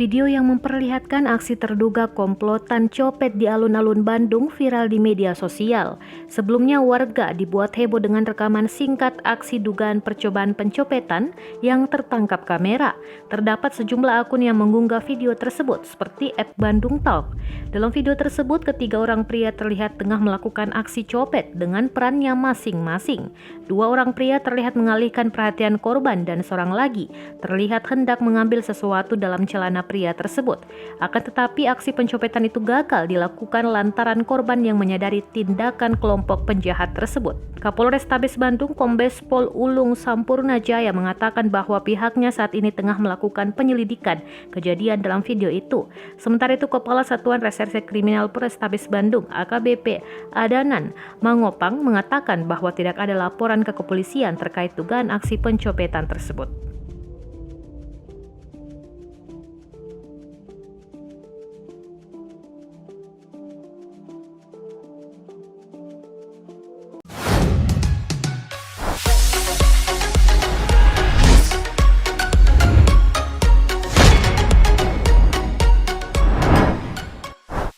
Video yang memperlihatkan aksi terduga komplotan copet di alun-alun Bandung viral di media sosial. Sebelumnya warga dibuat heboh dengan rekaman singkat aksi dugaan percobaan pencopetan yang tertangkap kamera. Terdapat sejumlah akun yang mengunggah video tersebut seperti @bandungtalk. Dalam video tersebut, ketiga orang pria terlihat tengah melakukan aksi copet dengan perannya masing-masing. Dua orang pria terlihat mengalihkan perhatian korban dan seorang lagi terlihat hendak mengambil sesuatu dalam celana pria tersebut. Akan tetapi aksi pencopetan itu gagal dilakukan lantaran korban yang menyadari tindakan kelompok penjahat tersebut. Kapolrestabes Bandung Kombes Pol Ulung Sampurna Jaya mengatakan bahwa pihaknya saat ini tengah melakukan penyelidikan kejadian dalam video itu. Sementara itu Kepala Satuan Reserse Kriminal Polrestabes Bandung AKBP Adanan Mangopang mengatakan bahwa tidak ada laporan ke kepolisian terkait dugaan aksi pencopetan tersebut.